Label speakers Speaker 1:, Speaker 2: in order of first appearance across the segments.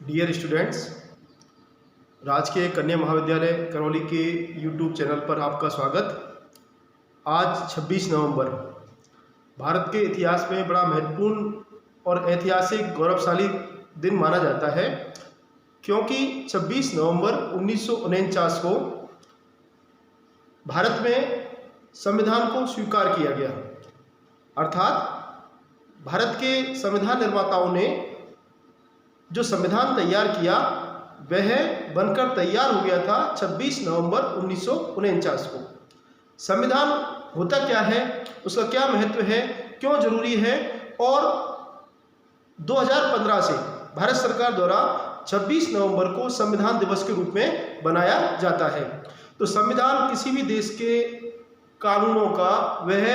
Speaker 1: Dear students, राजकीय कन्या महाविद्यालय करौली के यूट्यूब चैनल पर आपका स्वागत। आज 26 नवंबर भारत के इतिहास में बड़ा महत्वपूर्ण और ऐतिहासिक गौरवशाली दिन माना जाता है, क्योंकि 26 नवंबर 1949 को भारत में संविधान को स्वीकार किया गया। अर्थात भारत के संविधान निर्माताओं ने जो संविधान तैयार किया वह बनकर तैयार हो गया था 26 नवंबर 1949 को। संविधान होता क्या है, उसका क्या महत्व है, क्यों जरूरी है, और 2015 से भारत सरकार द्वारा 26 नवंबर को संविधान दिवस के रूप में बनाया जाता है। तो संविधान किसी भी देश के कानूनों का वह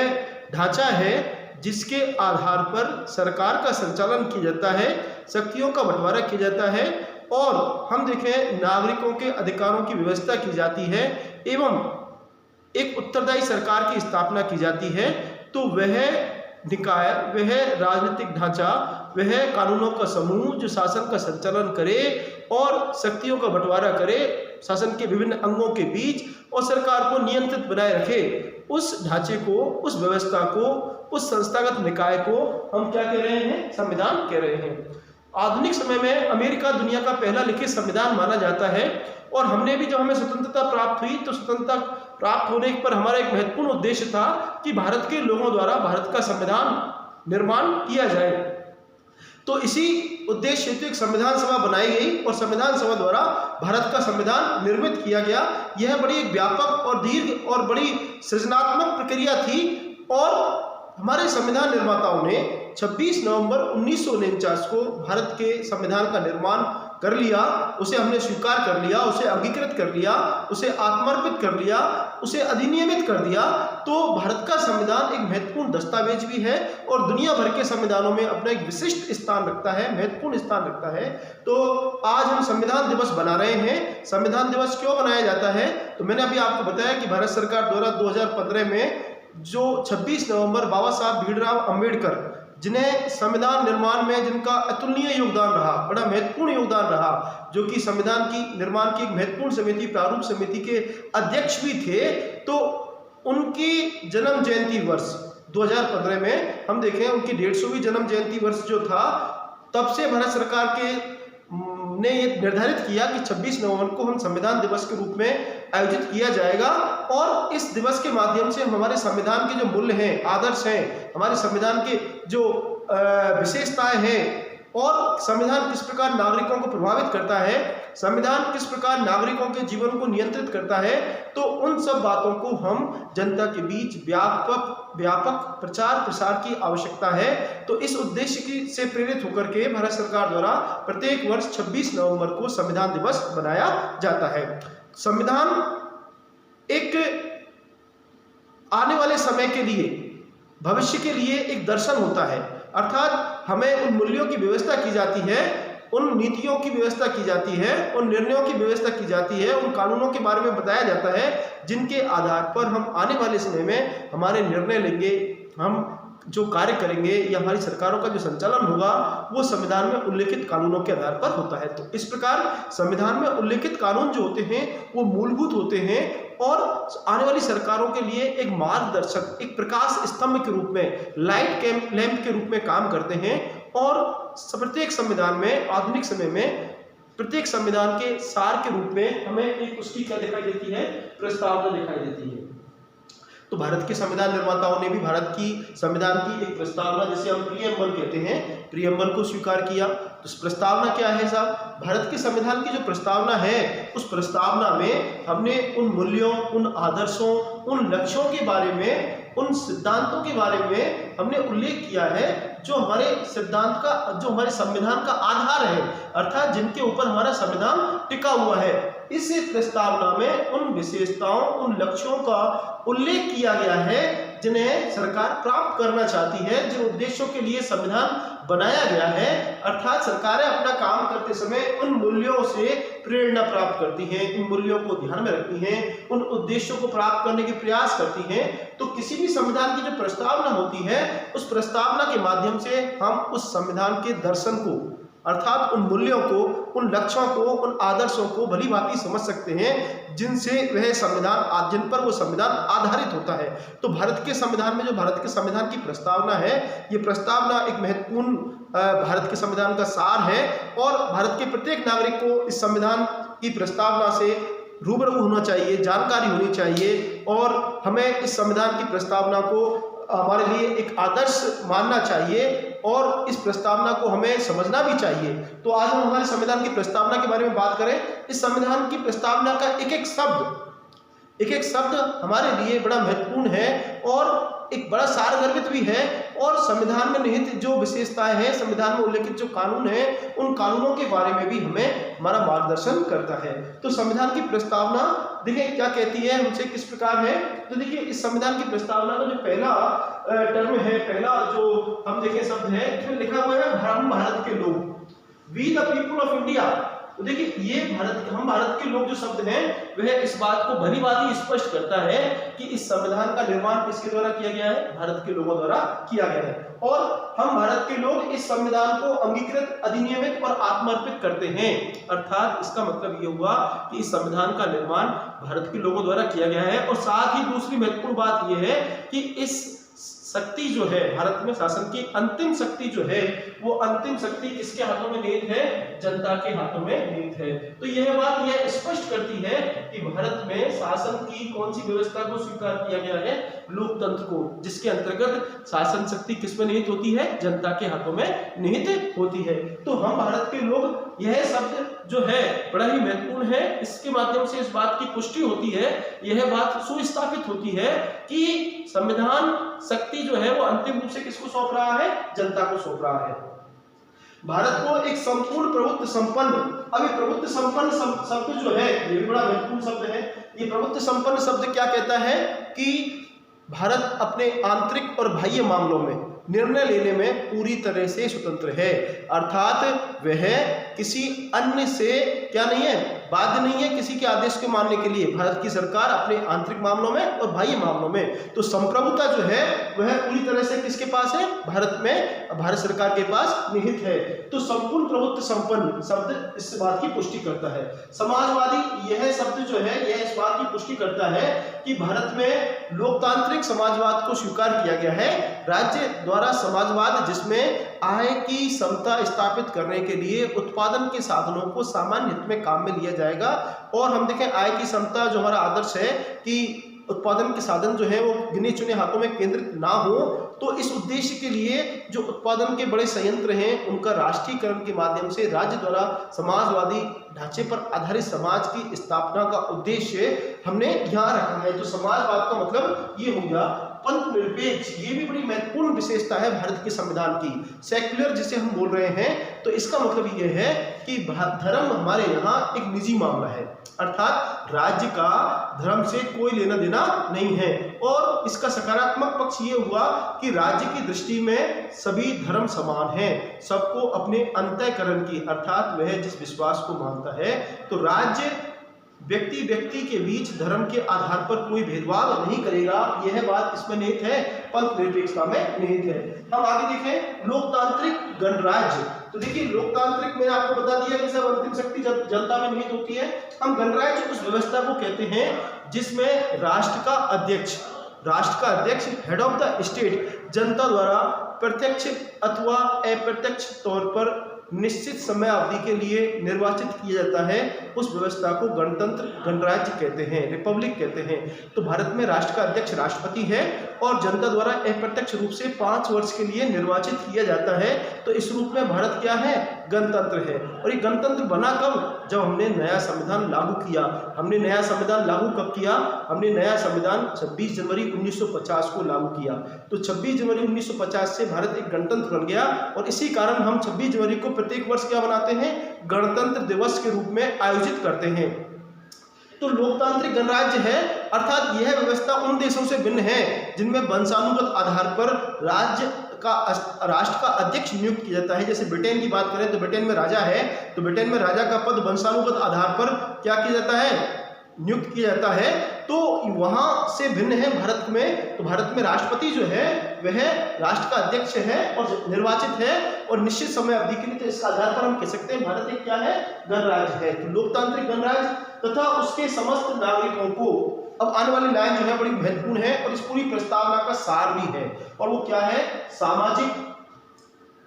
Speaker 1: ढांचा है जिसके आधार पर सरकार का संचालन किया जाता है, शक्तियों का बंटवारा किया जाता है, और हम देखें नागरिकों के अधिकारों की व्यवस्था की जाती है एवं एक उत्तरदायी सरकार की स्थापना की जाती है। तो वह निकाय, वह राजनीतिक ढांचा, वह कानूनों का समूह जो शासन का संचालन करे और शक्तियों का बंटवारा करे शासन के विभिन्न अंगों के बीच और सरकार को नियंत्रित बनाए रखे, उस ढांचे को, उस व्यवस्था को, उस संस्थागत निकाय को हम क्या कह रहे हैं? संविधान कह रहे हैं। आधुनिक समय में अमेरिका दुनिया का पहला लिखित संविधान माना जाता है, और हमने भी जब हमें स्वतंत्रता प्राप्त हुई तो स्वतंत्रता प्राप्त होने पर हमारा एक महत्वपूर्ण उद्देश्य था कि भारत के लोगों द्वारा भारत का संविधान निर्माण किया जाए। तो इसी उद्देश्य हेतु एक संविधान सभा बनाई गई और संविधान सभा द्वारा भारत का संविधान निर्मित किया गया। यह बड़ी व्यापक और दीर्घ और बड़ी सृजनात्मक प्रक्रिया थी, और हमारे संविधान निर्माताओं ने 26 नवंबर 1949 को भारत के संविधान का निर्माण कर लिया, उसे हमने स्वीकार कर लिया, उसे अंगीकृत कर लिया, उसे आत्मर्पित कर लिया, उसे अधिनियमित कर दिया। तो भारत का संविधान एक महत्वपूर्ण दस्तावेज भी है और दुनिया भर के संविधानों में अपना एक विशिष्ट स्थान रखता है, महत्वपूर्ण स्थान रखता है। तो आज हम संविधान दिवस बना रहे हैं। संविधान दिवस क्यों बनाया जाता है? तो मैंने अभी आपको बताया कि भारत सरकार द्वारा 2015 में जो 26 नवंबर बाबा साहब भीमराव अंबेडकर, जिन्हें संविधान निर्माण में जिनका अतुलनीय योगदान रहा, बड़ा महत्वपूर्ण योगदान रहा, जो कि संविधान की निर्माण की एक महत्वपूर्ण समिति, प्रारूप समिति के अध्यक्ष भी थे, तो उनकी जन्म जयंती वर्ष 2015 में हम देखें उनकी 150वीं जन्म जयंती वर्ष जो था, तब से भारत सरकार के ने ये निर्धारित किया कि 26 नवंबर को हम संविधान दिवस के रूप में आयोजित किया जाएगा, और इस दिवस के माध्यम से हम हमारे संविधान के जो मूल्य हैं, आदर्श हैं, हमारे संविधान के जो विशेषताएं हैं, और संविधान किस प्रकार नागरिकों को प्रभावित करता है, संविधान किस प्रकार नागरिकों के जीवन को नियंत्रित करता है, तो उन सब बातों को हम जनता के बीच व्यापक प्रचार प्रसार की आवश्यकता है। तो इस उद्देश्य की से प्रेरित होकर के भारत सरकार द्वारा प्रत्येक वर्ष 26 नवंबर को संविधान दिवस बनाया जाता है। संविधान एक आने वाले समय के लिए, भविष्य के लिए एक दर्शन होता है। अर्थात हमें उन मूल्यों की व्यवस्था की जाती है, उन नीतियों की व्यवस्था की जाती है, उन निर्णयों की व्यवस्था की जाती है, उन कानूनों के बारे में बताया जाता है जिनके आधार पर हम आने वाले समय में हमारे निर्णय लेंगे, हम जो कार्य करेंगे या हमारी सरकारों का जो संचालन होगा वो संविधान में उल्लेखित कानूनों के आधार पर होता है। तो इस प्रकार संविधान में उल्लेखित कानून जो होते हैं वो मूलभूत होते हैं और आने वाली सरकारों के लिए एक मार्गदर्शक, एक प्रकाश स्तंभ के रूप में, लाइट लैंप के रूप में काम करते हैं। और प्रत्येक संविधान में, आधुनिक समय में, प्रत्येक संविधान के सार के रूप में हमें एक उसकी क्या दिखाई देती है? प्रस्तावना दिखाई देती है। तो भारत के संविधान निर्माताओं ने भी भारत की संविधान की एक प्रस्तावना, जिसे हम प्रीएम्बल कहते हैं, प्रीएम्बल को स्वीकार किया। तो प्रस्तावना क्या है साहब? भारत के संविधान की जो प्रस्तावना है, उस प्रस्तावना में हमने उन मूल्यों, उन आदर्शों, उन लक्ष्यों के बारे में, उन सिद्धांतों के बारे में हमने उल्लेख किया है जो हमारे सिद्धांत का, जो हमारे संविधान का आधार है, अर्थात जिनके ऊपर हमारा संविधान टिका हुआ है। इस प्रस्तावना में उन विशेषताओं, उन लक्ष्यों का उल्लेख किया गया है जिन्हें सरकार प्राप्त करना चाहती है, जिन उद्देश्यों के लिए संविधान बनाया गया है। अर्थात सरकारें अपना काम करते समय उन मूल्यों से प्रेरणा प्राप्त करती हैं, उन मूल्यों को ध्यान में रखती हैं, उन उद्देश्यों को प्राप्त करने के प्रयास करती हैं। तो किसी भी संविधान की जो प्रस्तावना होती है, उस प्रस्तावना के माध्यम से हम उस संविधान के दर्शन को, अर्थात उन मूल्यों को, उन लक्ष्यों को, उन आदर्शों को भली भांति समझ सकते हैं जिनसे वह संविधान, जिन पर वो संविधान आधारित होता है। तो भारत के संविधान में जो भारत के संविधान की प्रस्तावना है, ये प्रस्तावना एक महत्वपूर्ण भारत के संविधान का सार है और भारत के प्रत्येक नागरिक को इस संविधान की प्रस्तावना से रूबरू होना चाहिए, जानकारी होनी चाहिए और हमें इस संविधान की प्रस्तावना को हमारे लिए एक आदर्श मानना चाहिए और इस प्रस्तावना को हमें समझना भी चाहिए। तो आज हम हमारे संविधान की प्रस्तावना के बारे में बात करें। इस संविधान की प्रस्तावना का एक एक शब्द हमारे लिए बड़ा महत्वपूर्ण है और एक बड़ा सारगर्भित भी है और संविधान में निहित जो विशेषताएं हैं, संविधान में उल्लेखित जो कानून हैं, उन कानूनों के बारे में भी हमें हमारा मार्गदर्शन करता है। तो संविधान की प्रस्तावना देखिए क्या कहती है, हमसे किस प्रकार है। तो देखिए इस संविधान की प्रस्तावना का जो पहला टर्म है, पहला जो हम देखें शब्द है, इसमें लिखा हुआ है हम भारत के लोग, we the people of India. तो देखिए ये हम भारत के लोग जो शब्द हैं वह इस बात को भली भांति स्पष्ट करता है कि इस संविधान का निर्माण किसके द्वारा किया गया है, भारत के लोगों द्वारा किया गया है और हम भारत के लोग इस संविधान को अंगीकृत, अधिनियमित और आत्मर्पित करते हैं। अर्थात इसका मतलब ये हुआ कि इस संविधान का निर्माण भारत के लोगों द्वारा किया गया है और साथ ही दूसरी महत्वपूर्ण बात यह है कि इस शक्ति जो है, भारत में शासन की अंतिम शक्ति जो है, वो अंतिम शक्ति किसके हाथों में निहित है, जनता के हाथों में निहित है। तो यह बात यह स्पष्ट करती है कि भारत में शासन की कौन सी व्यवस्था को स्वीकार किया गया है, लोकतंत्र को, जिसके अंतर्गत शासन शक्ति किसमें निहित होती है, जनता के हाथों में निहित होती है। तो हम भारत के लोग, यह शब्द जो है बड़ा ही महत्वपूर्ण है। इसके माध्यम से इस बात की पुष्टि होती है, यह बात सुस्थापित होती है कि संविधान शक्ति जो है वो अंतिम रूप से किसको सौंप रहा है, जनता को सौंप रहा है। भारत को एक संपूर्ण प्रभुत्व संपन्न, अभी प्रभुत्व संपन्न शब्द जो है ये भी बड़ा महत्वपूर्ण शब्द है। ये प्रभुत्व संपन्न शब्द क्या कहता है कि भारत अपने आंतरिक और बाह्य मामलों में निर्णय लेने में पूरी तरह से स्वतंत्र है। अर्थात वह किसी अन्य से क्या नहीं है, बाध्य नहीं है किसी के आदेश को मानने के लिए। भारत की सरकार अपने आंतरिक मामलों में और बाह्य मामलों में, तो संप्रभुता जो है वह पूरी तरह से किसके पास है, भारत में, भारत सरकार के पास निहित है। तो संपूर्ण प्रभुत्व संपन्न शब्द इस बात की पुष्टि करता है। समाजवादी, यह शब्द जो है यह इस बात की पुष्टि करता है कि भारत में लोकतांत्रिक समाजवाद को स्वीकार किया गया है, राज्य द्वारा समाजवाद जिसमें आय की समता स्थापित करने के लिए उत्पादन के साधनों को सामान्य हित में काम में लिया जाएगा। और हम देखें आय की समता जो हमारा आदर्श है कि उत्पादन के साधन जो है वो गिने चुने हाथों में केंद्रित ना हो, तो इस उद्देश्य के लिए जो उत्पादन के बड़े संयंत्र हैं उनका राष्ट्रीयकरण के माध्यम से राज्य द्वारा समाजवादी ढांचे पर आधारित समाज की स्थापना का उद्देश्य हमने यहाँ रखा है। तो समाजवाद का मतलब ये हो गया पंथ निरपेक्ष, ये भी बड़ी महत्वपूर्ण विशेषता है भारत के संविधान की। सेक्युलर जिसे हम बोल रहे हैं, तो इसका मतलब ये है कि धर्म हमारे यहाँ एक निजी मामला है, अर्थात राज्य का धर्म से कोई लेना देना नहीं है। और इसका सकारात्मक पक्ष ये हुआ कि राज्य की दृष्टि में सभी धर्म समान हैं, सबको अपने अंतःकरण की, अर्थात वह जिस विश्वास को मानता है, तो राज्य व्यक्ति व्यक्ति के बीच धर्म के आधार पर कोई भेदभाव नहीं करेगा। यह बात इसमें निहित है, पंथ निरपेक्षता में निहित है। हम आगे देखें लोकतांत्रिक गणराज्य। तो देखिए लोकतांत्रिक मैंने आपको बता दिया कि सब अंतिम शक्ति जनता में निहित होती है। हम गणराज्य उस व्यवस्था को कहते हैं जिसमें राष्ट्र का अध्यक्ष हेड ऑफ द स्टेट जनता द्वारा प्रत्यक्ष अथवा अप्रत्यक्ष तौर पर निश्चित समय अवधि के लिए निर्वाचित किया जाता है। उस व्यवस्था को गणतंत्र, गणराज्य कहते हैं, रिपब्लिक कहते हैं। तो भारत में राष्ट्र का अध्यक्ष राष्ट्रपति है और जनता द्वारा अप्रत्यक्ष रूप से 5 वर्ष के लिए निर्वाचित किया जाता है। तो इस रूप में भारत क्या है, गणतंत्र है। और ये गणतंत्र बना कब, जब हमने नया संविधान लागू किया। हमने नया संविधान लागू कब किया, हमने नया संविधान 26 जनवरी 1950 को लागू किया। तो 26 जनवरी 1950 से भारत एक गणतंत्र बन गया और इसी कारण हम 26 जनवरी को प्रत्येक वर्ष क्या बनाते हैं, गणतंत्र दिवस के रूप में आयोजित करते हैं। तो लोकतांत्रिक गणराज्य है, अर्थात यह व्यवस्था उन देशों से भिन्न है जिनमें वंशानुगत आधार पर राष्ट्र का अध्यक्ष नियुक्त किया जाता है। जैसे ब्रिटेन की बात करें तो ब्रिटेन में राजा है, तो ब्रिटेन में राजा का पद वंशानुगत आधार पर क्या किया जाता है, नियुक्त किया जाता है, तो वहाँ से भिन्न है भारत में। तो भारत में राष्ट्रपति जो है वह राष्ट्र का अध्यक्ष है और निर्वाचित है और निश्चित समय अवधि के लिए। तो इसके आधार पर हम कह सकते हैं भारत एक क्या है, गणराज्य है। तो लोकतांत्रिक गणराज्य तथा उसके समस्त नागरिकों को, अब आने वाली लाइन जो है बड़ी महत्वपूर्ण है और इस पूरी प्रस्तावना का सार भी है, और वो क्या है, सामाजिक,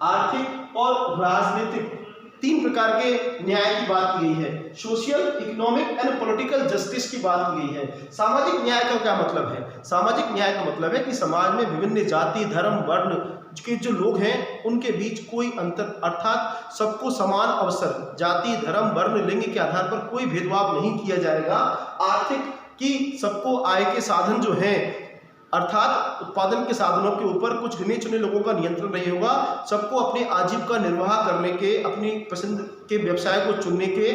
Speaker 1: आर्थिक और राजनीतिक 3 प्रकार के न्याय की बात की गई है। Social, economic and political justice की बात की गई है। सामाजिक न्याय का क्या मतलब है? सामाजिक न्याय का मतलब है कि समाज में विभिन्न जाति, धर्म, वर्ण के जो लोग हैं उनके बीच कोई अंतर, अर्थात सबको समान अवसर, जाति, धर्म, वर्ण, लिंग के आधार पर कोई भेदभाव नहीं किया जाएगा। आर्थिक कि सबको आय के साधन जो हैं, अर्थात उत्पादन के साधनों के ऊपर कुछ गिने चुने लोगों का नियंत्रण नहीं होगा। सबको अपनी आजीविका निर्वाह करने के, अपनी पसंद के व्यवसाय को चुनने के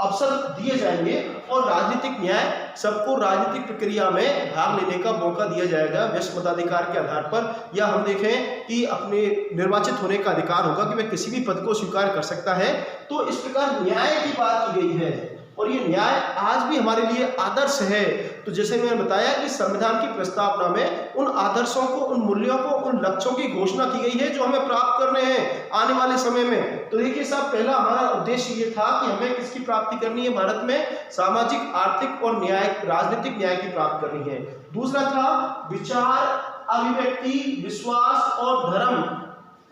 Speaker 1: अवसर दिए जाएंगे। और राजनीतिक न्याय, सबको राजनीतिक प्रक्रिया में भाग लेने का मौका दिया जाएगा वैश्य मताधिकार के आधार पर, या हम देखें कि अपने निर्वाचित होने का अधिकार होगा कि वह किसी भी पद को स्वीकार कर सकता है। तो इस प्रकार न्याय की बात की गई है और ये न्याय आज भी हमारे लिए आदर्श है। तो जैसे मैंने बताया कि संविधान की प्रस्तावना में उन आदर्शों को, उन मूल्यों को, उन लक्ष्यों की घोषणा की गई है जो हमें प्राप्त करने हैं आने वाले समय में। तो देखिए साहब, पहला हमारा उद्देश्य ये था कि हमें किसकी प्राप्ति करनी है भारत में, सामाजिक, आर्थिक और न्याय, राजनीतिक न्याय की प्राप्त करनी है। दूसरा था विचार, अभिव्यक्ति, विश्वास और धर्म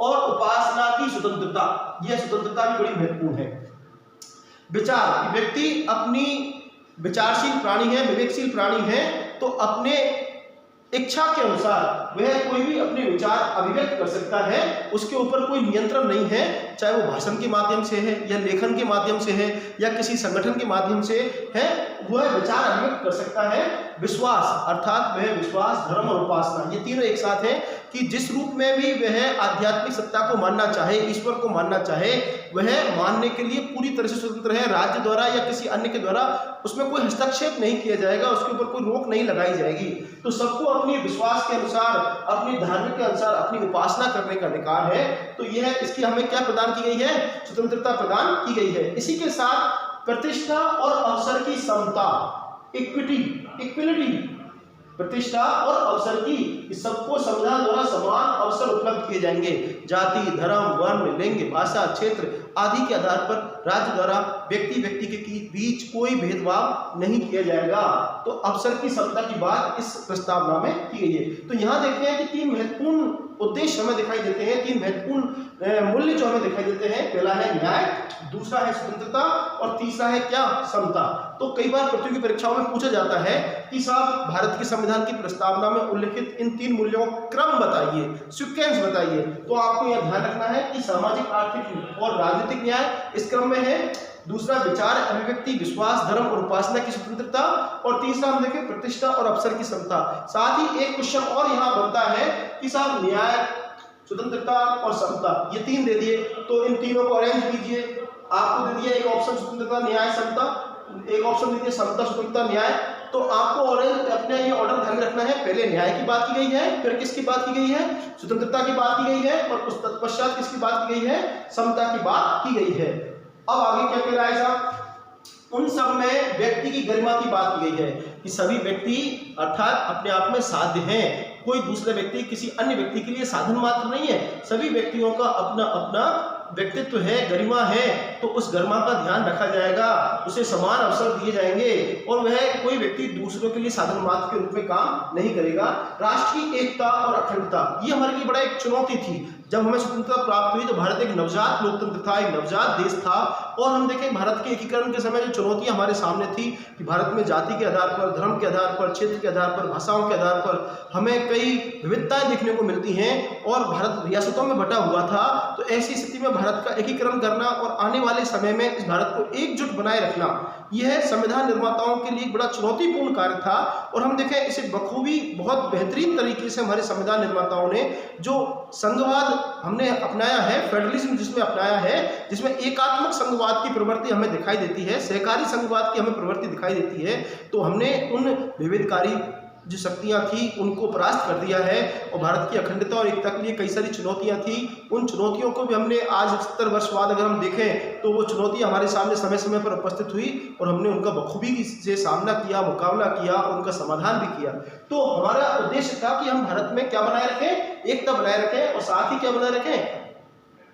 Speaker 1: और उपासना की स्वतंत्रता। यह स्वतंत्रता भी बड़ी महत्वपूर्ण है। विचार, व्यक्ति अपनी विचारशील प्राणी है, विवेकशील प्राणी है, तो अपने इच्छा के अनुसार वह कोई भी अपने विचार अभिव्यक्त कर सकता है। उसके ऊपर कोई नियंत्रण नहीं है, चाहे वो भाषण के माध्यम से है या लेखन के माध्यम से है या किसी संगठन के माध्यम से है, वह विचार अभिव्यक्त कर सकता है। विश्वास, अर्थात वह विश्वास, धर्म और उपासना, ये तीनों एक साथ हैं कि जिस रूप में भी वह आध्यात्मिक सत्ता को मानना चाहे, ईश्वर को मानना चाहे, वह मानने के लिए पूरी तरह से स्वतंत्र है। राज्य द्वारा या किसी अन्य के द्वारा उसमें कोई हस्तक्षेप नहीं किया जाएगा, उसके ऊपर कोई रोक नहीं लगाई जाएगी। तो सबको अपने विश्वास के अनुसार, अपनी धार्मिक के अनुसार अपनी उपासना करने का अधिकार है। तो यह, इसकी हमें क्या प्रदान की गई है, स्वतंत्रता प्रदान की गई है। इसी के साथ प्रतिष्ठा और अवसर की समता, इक्विटी, इक्विलिटी, प्रतिष्ठा और अवसर की, सबको संविधान द्वारा समान अवसर उपलब्ध किए जाएंगे। जाति, धर्म, वर्ण, लिंग, भाषा, क्षेत्र आदि के आधार पर राज्य द्वारा व्यक्ति के बीच कोई भेदभाव नहीं किया जाएगा। तो अवसर की समता की बात इस प्रस्तावना में की गई है। तो यहाँ देखते हैं कि 3 महत्वपूर्ण उद्देश्य हमें दिखाई देते हैं, 3 महत्वपूर्ण मूल्य जो हमें दिखाई देते हैं। पहला है न्याय, दूसरा है स्वतंत्रता और तीसरा है क्या, समता। तो कई बार प्रतियोगी परीक्षाओं में पूछा जाता है कि साहब भारत के संविधान की प्रस्तावना में उल्लिखित इन 3 मूल्यों का क्रम बताइए, सीक्वेंस बताइए। तो आपको यह ध्यान रखना है कि सामाजिक, आर्थिक और राजनीतिक न्याय इस क्रम में है। दूसरा विचार, अभिव्यक्ति, विश्वास, धर्म और उपासना की स्वतंत्रता, और तीसरा हम देखें प्रतिष्ठा और अवसर की समता। साथ ही एक क्वेश्चन और यहाँ बनता है कि साहब न्याय, स्वतंत्रता और समता, ये 3 दे दिए, तो इन तीनों को अरेंज कीजिए। आपको दे दिया एक ऑप्शन स्वतंत्रता, न्याय, समता, एक ऑप्शन दे दिया समता, स्वतंत्रता, न्याय। तो आपको ऑरेंज अपने ये ऑर्डर ध्यान में रखना है। पहले न्याय की बात की गई है, फिर किसकी बात की गई है, स्वतंत्रता की बात की गई है, और उस तत्पश्चात किसकी बात की गई है, समता की बात की गई है। अब आगे क्या कह रहा है साहब, उन सब में व्यक्ति की गरिमा की बात की गई है कि सभी व्यक्ति अर्थात अपने आप में साध्य हैं। कोई दूसरे व्यक्ति किसी अन्य व्यक्ति के लिए साधन मात्र नहीं है। सभी व्यक्तियों का अपना अपना व्यक्तित्व है, गरिमा है, तो उस गरिमा का ध्यान रखा जाएगा, उसे समान अवसर दिए जाएंगे और वह कोई व्यक्ति दूसरों के लिए साधन मात्र के रूप में काम नहीं करेगा। राष्ट्र की एकता और अखंडता, ये हमारे लिए बड़ा एक चुनौती थी। जब हमें स्वतंत्रता प्राप्त हुई तो भारत एक नवजात लोकतंत्र था, एक नवजात देश था, और हम देखें भारत के एकीकरण के समय जो चुनौतियां हमारे सामने थी कि भारत में जाति के आधार पर, धर्म के आधार पर, क्षेत्र के आधार पर, भाषाओं के आधार पर हमें कई विविधताएं देखने को मिलती हैं और भारत रियासतों में बटा हुआ था। तो ऐसी स्थिति में भारत का एकीकरण करना और आने वाले समय में इस भारत को एकजुट बनाए रखना, यह संविधान निर्माताओं के लिए बड़ा चुनौतीपूर्ण कार्य था। और हम देखें इसे बखूबी बहुत बेहतरीन तरीके से हमारे संविधान निर्माताओं ने जो संघवाद हमने अपनाया है, फेडरलिज्म जिसमें अपनाया है, जिसमें एकात्मक संघवाद की प्रवृत्ति हमें दिखाई देती है, सहकारी संघवाद की हमें प्रवृत्ति दिखाई देती है, तो हमने उन विविधकारी जो शक्तियां थी उनको परास्त कर दिया है और भारत की अखंडता और एकता के लिए कई सारी चुनौतियां थी। उन चुनौतियों को भी हमने आज 70 वर्ष बाद अगर हम देखें तो वो चुनौतियां हमारे सामने समय समय पर उपस्थित हुई और हमने उनका बखूबी से सामना किया, मुकाबला किया और उनका समाधान भी किया। तो हमारा उद्देश्य था कि हम भारत में क्या बनाए रखें, एकता बनाए रखें और साथ ही क्या बनाए रखें,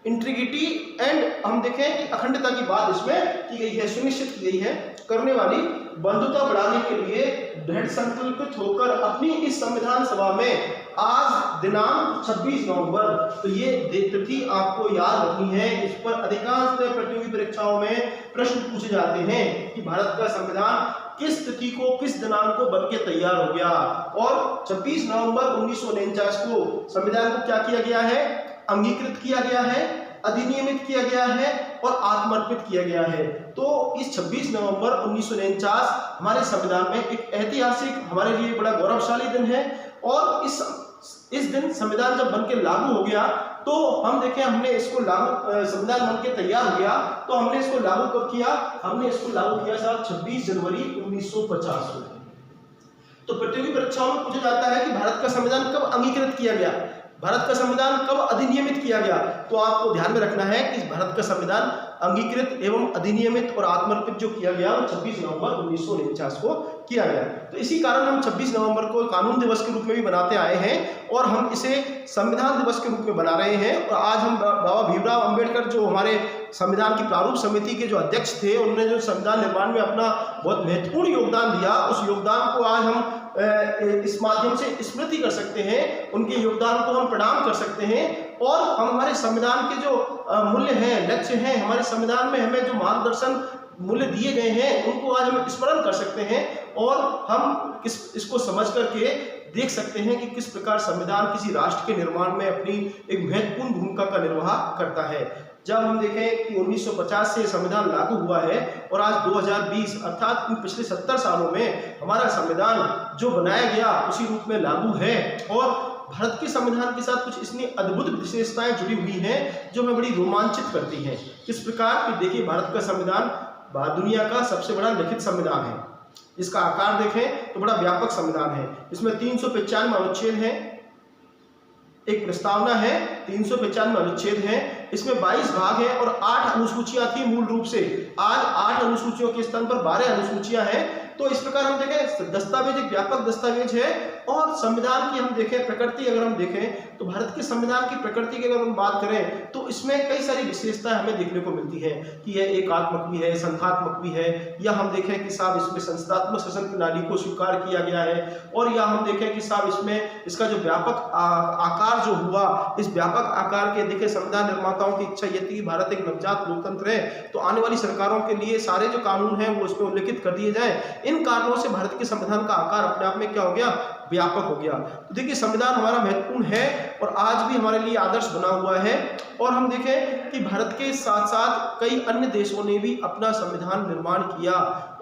Speaker 1: इंटीग्रिटी एंड हम देखें कि अखंडता की बात इसमें की गई है, सुनिश्चित की गई है करने वाली बंधुता बढ़ाने के लिए दृढ़ संकल्पित होकर अपनी इस संविधान सभा में आज दिनांक 26 नवंबर, तो ये तिथि आपको याद रखनी है। इस पर अधिकांश प्रतियोगी परीक्षाओं में प्रश्न पूछे जाते हैं कि भारत का संविधान किस तिथि को, किस दिनांक को बनके तैयार हो गया। और 26 नवंबर 1949 को संविधान को क्या किया गया है, अंगीकृत किया गया है, अधिनियमित किया गया है और आत्मर्पित किया गया है। तो इस 26 नवंबर 1949 हमारे संविधान में एक ऐतिहासिक, हमारे लिए बड़ा गौरवशाली दिन है। और इस दिन संविधान जब बनके लागू हो गया तो हम देखें, हमने इसको लागू, संविधान बनके तैयार हो गया तो हमने इसको लागू कब किया, हमने इसको लागू किया साहब 26 जनवरी 1950 को। तो प्रतियोगी परीक्षाओं में पूछा जाता है कि भारत का संविधान कब अंगीकृत किया गया, भारत का संविधान कब अधिनियमित किया गया। तो आपको ध्यान में रखना है कि भारत का संविधान अंगीकृत एवं अधिनियमित और आत्मर्पित जो किया गया वो 26 नवंबर 1949 को किया गया। तो इसी कारण हम 26 नवंबर को कानून दिवस के रूप में भी बनाते आए हैं और हम इसे संविधान दिवस के रूप में बना रहे हैं। और आज हम बाबा भीमराव अंबेडकर जो हमारे संविधान की प्रारूप समिति के जो अध्यक्ष थे, उन्होंने जो संविधान निर्माण में अपना बहुत महत्वपूर्ण योगदान दिया, उस योगदान को आज हम इस माध्यम से स्मृति कर सकते हैं, उनके योगदान को हम प्रणाम कर सकते हैं। और हम हमारे संविधान के जो मूल्य हैं, लक्ष्य हैं, हमारे संविधान में हमें जो मार्गदर्शन मूल्य दिए गए हैं उनको आज हम स्मरण कर सकते हैं और हम इसको समझ करके देख सकते हैं कि किस प्रकार संविधान किसी राष्ट्र के निर्माण में अपनी एक महत्वपूर्ण भूमिका का निर्वाह करता है। जब हम देखें कि 1950 से संविधान लागू हुआ है और आज 2020 अर्थात इन पिछले 70 सालों में हमारा संविधान जो बनाया गया उसी रूप में लागू है। और भारत के संविधान के साथ कुछ इसमें अद्भुत विशेषताएं जुड़ी हुई हैं जो हमें बड़ी रोमांचित करती हैं। किस प्रकार कि देखिए, भारत का संविधान दुनिया का सबसे बड़ा लिखित संविधान है। इसका आकार देखें तो बड़ा व्यापक संविधान है। इसमें 395 अनुच्छेद हैं, एक प्रस्तावना है, 395 अनुच्छेद हैं, इसमें 22 भाग हैं और 8 अनुसूचियां थी मूल रूप से। आज 8 अनुसूचियों के स्थान पर 12 अनुसूचियां हैं। तो इस प्रकार हम देखें, दस्तावेज एक व्यापक दस्तावेज है। और संविधान की हम देखें प्रकृति, अगर हम देखें तो भारत के संविधान की प्रकृति की अगर हम बात करें तो इसमें कई सारी विशेषताएं हमें देखने को मिलती हैं कि यह एकात्मक भी है, संघात्मक भी है, या हम देखें कि साहब इसमें संसदात्मक शासन प्रणाली को स्वीकार किया गया है, और या हम देखें कि साहब इसमें इसका जो व्यापक आकार जो हुआ, इस व्यापक आकार के देखें संविधान निर्माताओं की इच्छा ये थी कि भारत एक नवजात लोकतंत्र है तो आने वाली सरकारों के लिए सारे जो कानून हैं वो उसमें उल्लिखित कर दिए जाए। इन कारणों से भारत के संविधान का आकार अपने आप में क्या हो गया, व्यापक हो गया। तो देखिए, संविधान हमारा महत्वपूर्ण है और आज भी हमारे लिए आदर्श बना हुआ है। और हम देखें कि भारत के साथ साथ कई अन्य देशों ने भी अपना संविधान निर्माण किया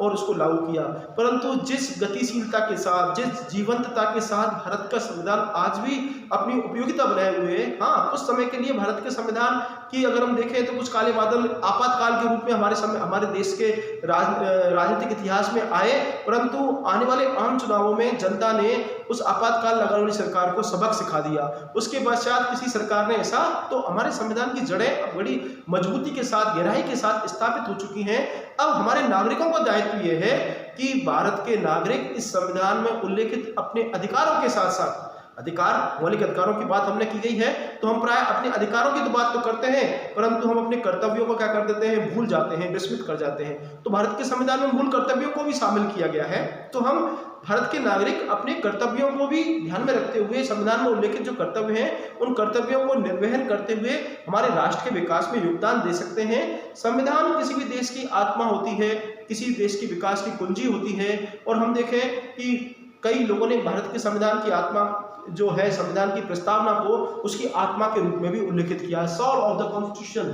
Speaker 1: और उसको लागू किया, परंतु जिस गतिशीलता के साथ, जिस जीवंतता के साथ भारत का संविधान आज भी अपनी उपयोगिता बनाए हुए है। हाँ, कुछ समय के लिए भारत के संविधान की अगर हम देखें तो कुछ काले बादल आपातकाल के रूप में हमारे देश के राजनीतिक इतिहास में आए, परंतु आने वाले आम चुनावों में जनता ने उस आपातकाल लगाने वाली सरकार को सबक सिखा दिया। उसके पश्चात किसी सरकार ने ऐसा, तो हमारे संविधान की जड़ें अब बड़ी मजबूती के साथ, गहराई के साथ स्थापित हो चुकी हैं। अब हमारे नागरिकों का दायित्व यह है कि भारत के नागरिक इस संविधान में उल्लेखित अपने अधिकारों के साथ साथ, अधिकार, मौलिक अधिकारों की बात हमने की गई है तो हम प्राय अपने अधिकारों की तो बात तो करते हैं, परंतु हम अपने कर्तव्यों को क्या कर देते हैं, भूल जाते हैं, विस्मृत कर जाते हैं। तो भारत के संविधान में मूल कर्तव्यों को भी शामिल किया गया है। तो हम भारत के नागरिक अपने कर्तव्यों को भी ध्यान में रखते हुए संविधान में उल्लेखित जो कर्तव्य हैं उन कर्तव्यों को निर्वहन करते हुए हमारे राष्ट्र के विकास में योगदान दे सकते हैं। संविधान किसी भी देश की आत्मा होती है, किसी देश की विकास की कुंजी होती है। और हम देखें कि कई लोगों ने भारत के संविधान की आत्मा जो है, संविधान की प्रस्तावना को उसकी आत्मा के रूप में भी उल्लेखित किया है। Soul of the constitution,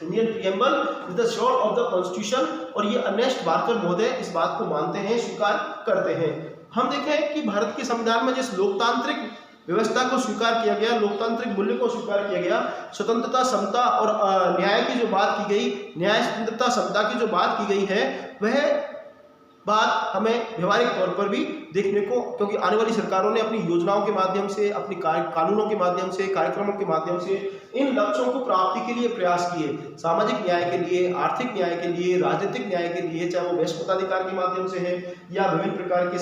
Speaker 1: Indian preamble is the soul of the constitution. और ये अर्नेस्ट बार्कर महोदय इस बात को मानते हैं, स्वीकार करते हैं। हम देखें कि भारत के संविधान में जिस लोकतांत्रिक व्यवस्था को स्वीकार किया गया, लोकतांत्रिक मूल्य को स्वीकार किया गया, स्वतंत्रता, समता और न्याय की जो बात की गई, न्याय, स्वतंत्रता, समता की जो बात की गई है, वह बात हमें व्यवहारिक तौर पर भी देखने को, क्योंकि आने वाली सरकारों ने अपनी योजनाओं के माध्यम से, अपनी कानूनों के माध्यम से, कार्यक्रमों के माध्यम से इन लक्ष्यों को प्राप्ति के लिए प्रयास किए। सामाजिक न्याय के लिए, आर्थिक न्याय के लिए, राजनीतिक न्याय के लिए, चाहे वो वैश्विक मताधिकार के माध्यम से है या विभिन्न प्रकार के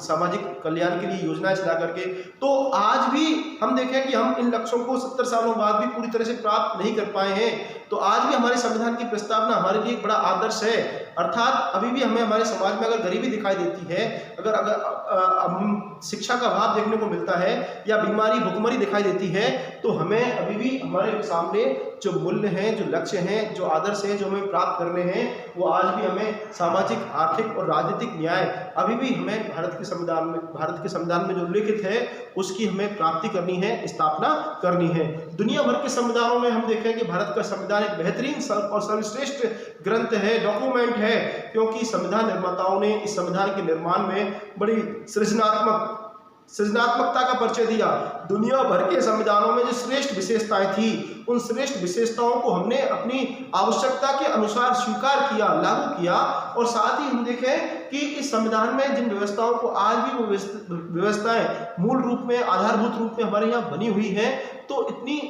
Speaker 1: सामाजिक कल्याण के लिए योजनाएं चला करके। तो आज भी हम देखें कि हम इन लक्ष्यों को 70 सालों बाद भी पूरी तरह से प्राप्त नहीं कर पाए हैं। तो आज भी हमारे संविधान की प्रस्तावना हमारे लिए एक बड़ा आदर्श है। अर्थात अभी भी हमें हमारे समाज में अगर गरीबी दिखाई देती है, अगर शिक्षा का अभाव देखने को मिलता है या बीमारी भुखमरी दिखाई देती है, तो हमें अभी भी हमारे सामने जो मूल्य हैं, जो लक्ष्य हैं, जो आदर्श हैं, जो हमें प्राप्त करने हैं, वो आज भी हमें सामाजिक, आर्थिक और राजनीतिक न्याय अभी भी हमें भारत के संविधान में जो उल्लेखित है उसकी हमें प्राप्ति करनी है, स्थापना करनी है। दुनिया भर के संविधानों में हम देखें कि भारत का संविधान एक बेहतरीन और सर्वश्रेष्ठ ग्रंथ है, डॉक्यूमेंट है, क्योंकि संविधान निर्माताओं ने इस संविधान के निर्माण में बड़ी सृजनात्मकता का परिचय दिया। दुनिया भर के संविधानों में जो श्रेष्ठ विशेषताएं थी, उन श्रेष्ठ विशेषताओं को हमने अपनी आवश्यकता के अनुसार स्वीकार किया, लागू किया। और साथ ही हम देखें कि इस संविधान में जिन व्यवस्थाओं को आज भी वो व्यवस्थाएं मूल रूप में, आधारभूत रूप में हमारे यहाँ बनी हुई है, तो इतनी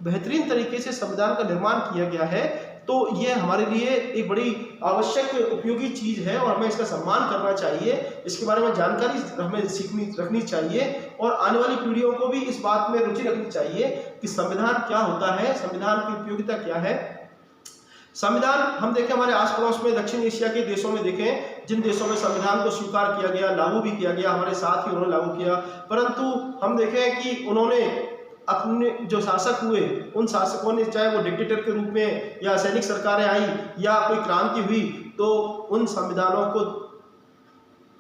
Speaker 1: बेहतरीन तरीके से संविधान का निर्माण किया गया है, तो ये हमारे लिए एक बड़ी आवश्यक उपयोगी चीज है और हमें इसका सम्मान करना चाहिए। इसके बारे में जानकारी हमें रखनी चाहिए और आने वाली पीढ़ियों को भी इस बात में रुचि रखनी चाहिए कि संविधान क्या होता है, संविधान की उपयोगिता क्या है। संविधान हम देखें हमारे आस पड़ोस में, दक्षिण एशिया के देशों में देखें, जिन देशों में संविधान को स्वीकार किया गया, लागू भी किया गया, हमारे साथ ही उन्होंने लागू किया, परंतु हम देखें कि उन्होंने अपने जो शासक हुए, उन शासकों ने, चाहे वो डिक्टेटर के रूप में या सैनिक सरकारें आई या कोई क्रांति हुई, तो उन संविधानों को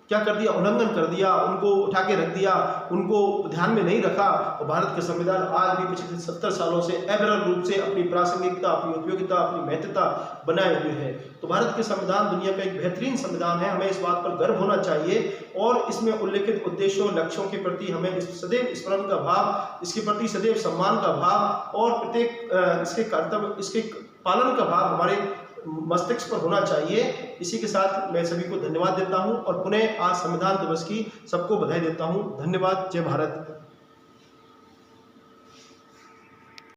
Speaker 1: क्या कर दिया, उल्लंघन कर दिया, उनको उठा के रख दिया, उनको ध्यान में नहीं रखा। और भारत के संविधान आज भी पिछले 70 सालों से अविरल रूप से अपनी प्रासंगिकता, अपनी उपयोगिता, अपनी महत्वता बनाए हुए है। तो भारत के संविधान दुनिया का एक बेहतरीन संविधान है, हमें इस बात पर गर्व होना चाहिए और इसमें उल्लेखित उद्देश्यों, लक्ष्यों के प्रति हमें सदैव स्मरण का भाव, इसके प्रति सदैव सम्मान का भाव और प्रत्येक इसके कर्तव्य, इसके पालन का भाव हमारे मस्तिष्क पर होना चाहिए। इसी के साथ मैं सभी को धन्यवाद देता हूं और पुनः आज संविधान दिवस की सबको बधाई देता हूं। धन्यवाद। जय भारत।